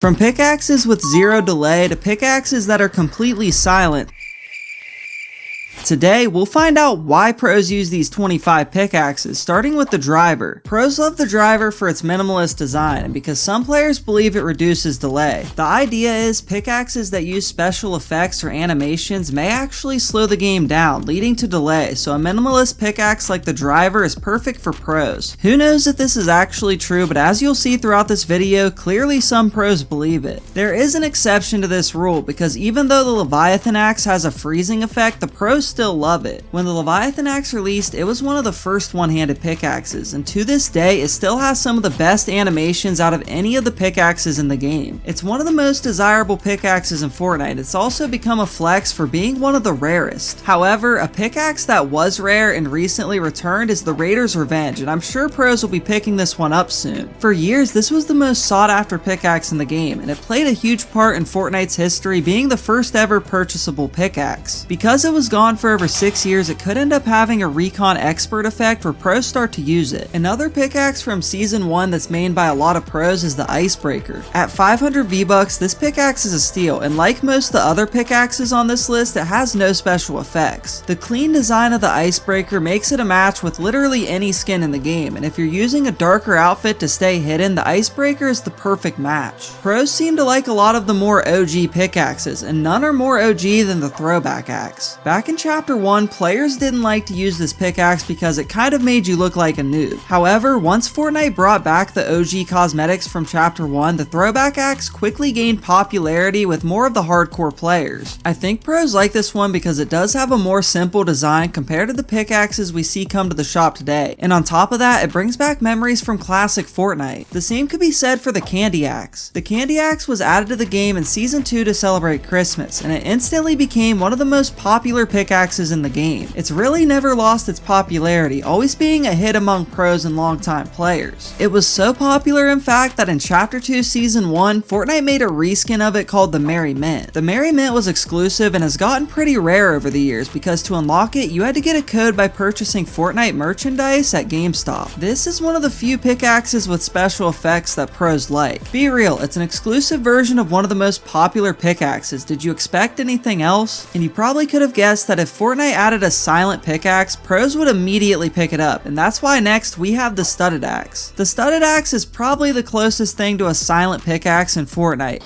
From pickaxes with zero delay to pickaxes that are completely silent, today, we'll find out why pros use these 25 pickaxes, starting with the driver. Pros love the driver for its minimalist design and because some players believe it reduces delay. The idea is pickaxes that use special effects or animations may actually slow the game down, leading to delay, so a minimalist pickaxe like the driver is perfect for pros. Who knows if this is actually true, but as you'll see throughout this video, clearly some pros believe it. There is an exception to this rule because even though the Leviathan axe has a freezing effect, the pros still love it. When the Leviathan axe released, it was one of the first one-handed pickaxes, and to this day, it still has some of the best animations out of any of the pickaxes in the game. It's one of the most desirable pickaxes in Fortnite. It's also become a flex for being one of the rarest. However, a pickaxe that was rare and recently returned is the Raider's Revenge, and I'm sure pros will be picking this one up soon. For years, this was the most sought-after pickaxe in the game, and it played a huge part in Fortnite's history, being the first ever purchasable pickaxe. Because it was gone for over 6 years, it could end up having a recon expert effect where pros start to use it. Another pickaxe from season 1 that's mained by a lot of pros is the Icebreaker. At 500 V-Bucks, this pickaxe is a steal, and like most of the other pickaxes on this list, it has no special effects. The clean design of the Icebreaker makes it a match with literally any skin in the game, and if you're using a darker outfit to stay hidden, the Icebreaker is the perfect match. Pros seem to like a lot of the more OG pickaxes, and none are more OG than the Throwback Axe. Back in Chapter 1, players didn't like to use this pickaxe because it kind of made you look like a noob. However, once Fortnite brought back the OG cosmetics from Chapter 1, the Throwback Axe quickly gained popularity with more of the hardcore players. I think pros like this one because it does have a more simple design compared to the pickaxes we see come to the shop today, and on top of that, it brings back memories from classic Fortnite. The same could be said for the Candy Axe. The Candy Axe was added to the game in Season 2 to celebrate Christmas, and it instantly became one of the most popular pickaxes in the game. It's really never lost its popularity, always being a hit among pros and longtime players. It was so popular in fact that in Chapter 2 Season 1, Fortnite made a reskin of it called the Merry Mint. The Merry Mint was exclusive and has gotten pretty rare over the years because to unlock it, you had to get a code by purchasing Fortnite merchandise at GameStop. This is one of the few pickaxes with special effects that pros like. Be real, it's an exclusive version of one of the most popular pickaxes. Did you expect anything else? And you probably could have guessed that if Fortnite added a silent pickaxe, pros would immediately pick it up, and that's why next we have the Studded Axe. The Studded Axe is probably the closest thing to a silent pickaxe in Fortnite.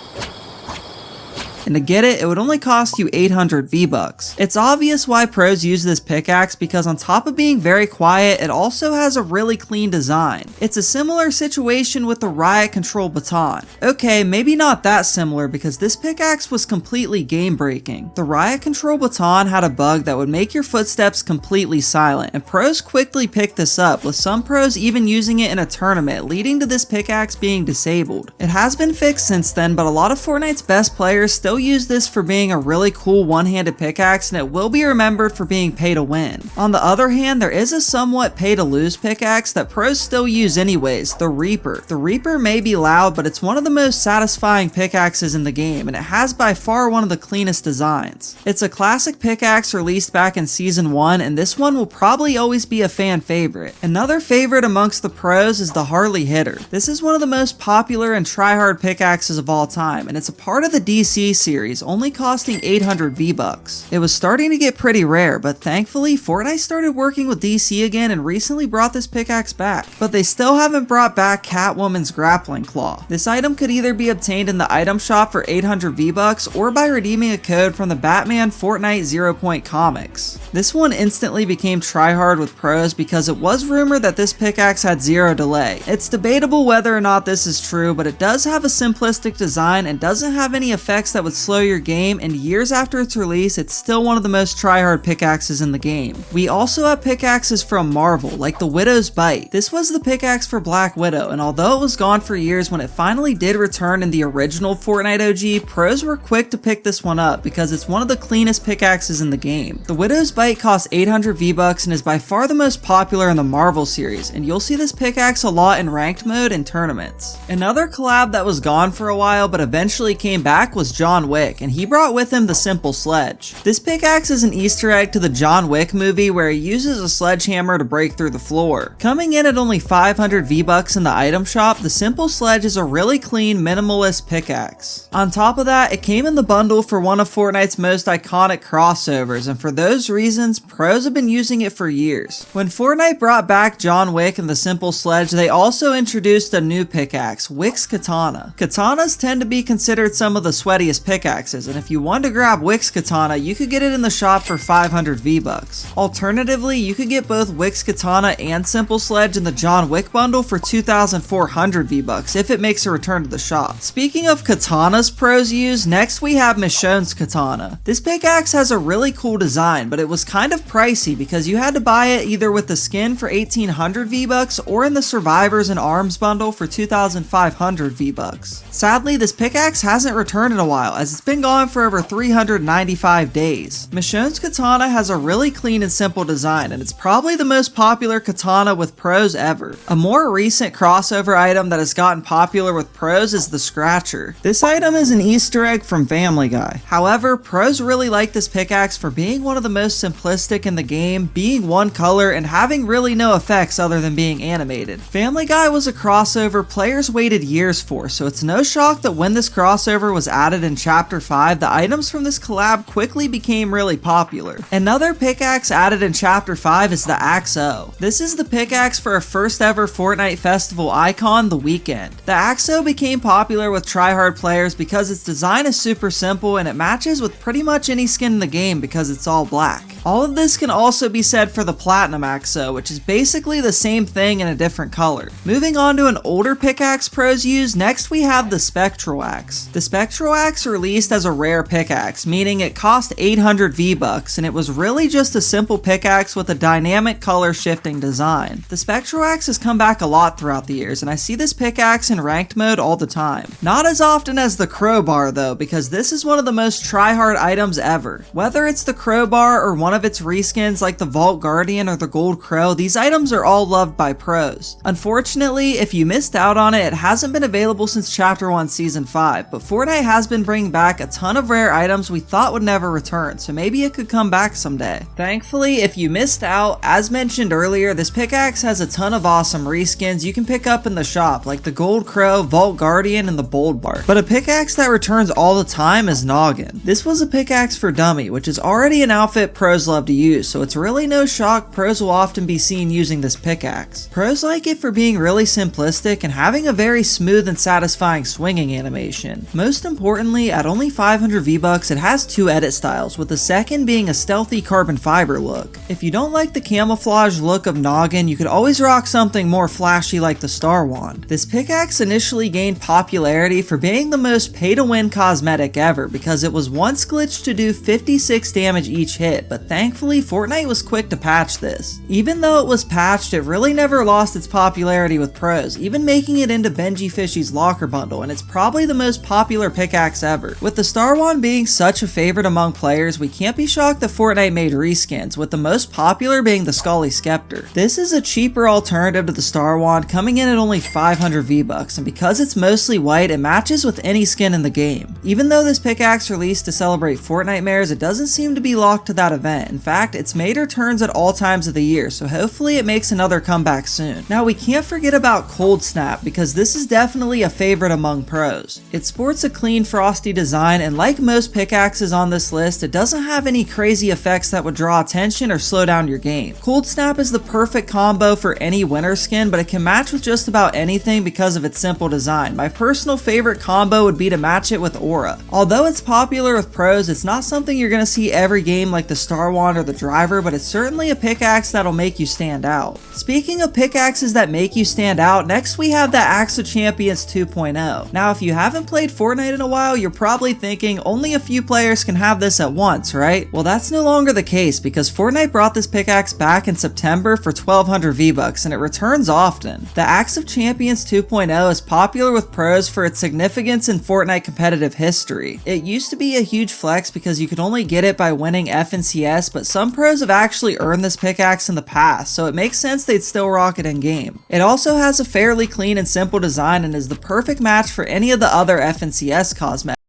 And to get it, it would only cost you 800 V-Bucks. It's obvious why pros use this pickaxe because on top of being very quiet, it also has a really clean design. It's a similar situation with the Riot Control Baton. Okay, maybe not that similar because this pickaxe was completely game breaking. The Riot Control Baton had a bug that would make your footsteps completely silent, and pros quickly picked this up, with some pros even using it in a tournament, leading to this pickaxe being disabled. It has been fixed since then, but a lot of Fortnite's best players still use this for being a really cool one-handed pickaxe, and it will be remembered for being pay to win. On the other hand, there is a somewhat pay to lose pickaxe that pros still use anyways, the Reaper. The Reaper may be loud, but it's one of the most satisfying pickaxes in the game, and it has by far one of the cleanest designs. It's a classic pickaxe released back in Season 1, and this one will probably always be a fan favorite. Another favorite amongst the pros is the Harley Hitter. This is one of the most popular and try-hard pickaxes of all time, and it's a part of the DC series, only costing 800 V-Bucks. It was starting to get pretty rare, but thankfully Fortnite started working with DC again and recently brought this pickaxe back. But they still haven't brought back Catwoman's grappling claw. This item could either be obtained in the item shop for 800 V-Bucks or by redeeming a code from the Batman Fortnite 0 Point comics. This one instantly became tryhard with pros because it was rumored that this pickaxe had zero delay. It's debatable whether or not this is true, but it does have a simplistic design and doesn't have any effects that would slow your game, and years after its release, it's still one of the most tryhard pickaxes in the game. We also have pickaxes from Marvel, like the Widow's Bite. This was the pickaxe for Black Widow, and although it was gone for years, when it finally did return in the original Fortnite OG, pros were quick to pick this one up because it's one of the cleanest pickaxes in the game. The Widow's Bite costs 800 V-Bucks and is by far the most popular in the Marvel series, and you'll see this pickaxe a lot in ranked mode and tournaments. Another collab that was gone for a while but eventually came back was John John Wick, and he brought with him the simple sledge. This pickaxe is an Easter egg to the John Wick movie where he uses a sledgehammer to break through the floor. Coming in at only 500 V-Bucks in the item shop, the simple sledge is a really clean, minimalist pickaxe. On top of that, it came in the bundle for one of Fortnite's most iconic crossovers, and for those reasons, pros have been using it for years. When Fortnite brought back John Wick and the simple sledge, they also introduced a new pickaxe, Wick's Katana. Katanas tend to be considered some of the sweatiest pickaxes, and if you wanted to grab Wick's Katana, you could get it in the shop for 500 V-Bucks. Alternatively, you could get both Wick's Katana and simple sledge in the John Wick bundle for 2,400 V-Bucks if it makes a return to the shop. Speaking of katanas pros use, next we have Michonne's Katana. This pickaxe has a really cool design, but it was kind of pricey because you had to buy it either with the skin for 1,800 V-Bucks or in the Survivors and Arms bundle for 2,500 V-Bucks. Sadly, this pickaxe hasn't returned in a while as it's been gone for over 395 days. Michonne's Katana has a really clean and simple design, and it's probably the most popular katana with pros ever. A more recent crossover item that has gotten popular with pros is the Scratcher. This item is an Easter egg from Family Guy. However, pros really like this pickaxe for being one of the most simplistic in the game, being one color, and having really no effects other than being animated. Family Guy was a crossover players waited years for, so it's no shock that when this crossover was added in Chapter 5, the items from this collab quickly became really popular. Another pickaxe added in Chapter 5 is the Axe O. This is the pickaxe for a first ever Fortnite festival icon, The Weeknd. The Axe O became popular with tryhard players because its design is super simple and it matches with pretty much any skin in the game because it's all black. All of this can also be said for the Platinum Axe O, which is basically the same thing in a different color. Moving on to an older pickaxe pros use, next we have the Spectral Axe. The Spectral Axe released as a rare pickaxe, meaning it cost 800 V-Bucks, and it was really just a simple pickaxe with a dynamic color shifting design. The Spectral Axe has come back a lot throughout the years, and I see this pickaxe in ranked mode all the time. Not as often as the crowbar though, because this is one of the most tryhard items ever. Whether it's the crowbar or one of its reskins like the Vault Guardian or the Gold Crow, these items are all loved by pros. Unfortunately, if you missed out on it, it hasn't been available since Chapter 1 Season 5, but Fortnite has been bringing back a ton of rare items we thought would never return, so maybe it could come back someday. Thankfully, if you missed out, as mentioned earlier, this pickaxe has a ton of awesome reskins you can pick up in the shop, like the Gold Crow, Vault Guardian, and the Bold Bark. But a pickaxe that returns all the time is Noggin. This was a pickaxe for dummy, which is already an outfit pros love to use, so it's really no shock pros will often be seen using this pickaxe. Pros like it for being really simplistic and having a very smooth and satisfying swinging animation. Most importantly, at only 500 V-Bucks, it has two edit styles, with the second being a stealthy carbon fiber look. If you don't like the camouflage look of Noggin, you could always rock something more flashy like the Star Wand. This pickaxe initially gained popularity for being the most pay-to-win cosmetic ever because it was once glitched to do 56 damage each hit, but thankfully Fortnite was quick to patch this. Even though it was patched, it really never lost its popularity with pros, even making it into Benji Fishy's locker bundle, and it's probably the most popular pickaxe ever. With the Star Wand being such a favorite among players, we can't be shocked that Fortnite made reskins, with the most popular being the Scully Scepter. This is a cheaper alternative to the Star Wand, coming in at only 500 V-Bucks, and because it's mostly white, it matches with any skin in the game. Even though this pickaxe released to celebrate Fortnitemares, it doesn't seem to be locked to that event. In fact, it's made returns at all times of the year, so hopefully it makes another comeback soon. Now, we can't forget about Cold Snap, because this is definitely a favorite among pros. It sports a clean, frosty design, and like most pickaxes on this list, it doesn't have any crazy effects that would draw attention or slow down your game. Cold Snap is the perfect combo for any winter skin, but it can match with just about anything because of its simple design. My personal favorite combo would be to match it with Aura. Although it's popular with pros, it's not something you're going to see every game like the Star Wand or the Driver, but it's certainly a pickaxe that'll make you stand out. Speaking of pickaxes that make you stand out, next we have the Axe of Champions 2.0. Now, if you haven't played Fortnite in a while, you're probably thinking only a few players can have this at once, right? Well, that's no longer the case because Fortnite brought this pickaxe back in September for 1,200 V-Bucks, and it returns often. The Axe of Champions 2.0 is popular with pros for its significance in Fortnite competitive history. It used to be a huge flex because you could only get it by winning FNCS, but some pros have actually earned this pickaxe in the past, so it makes sense they'd still rock it in game. It also has a fairly clean and simple design and is the perfect match for any of the other FNCS cosmetics.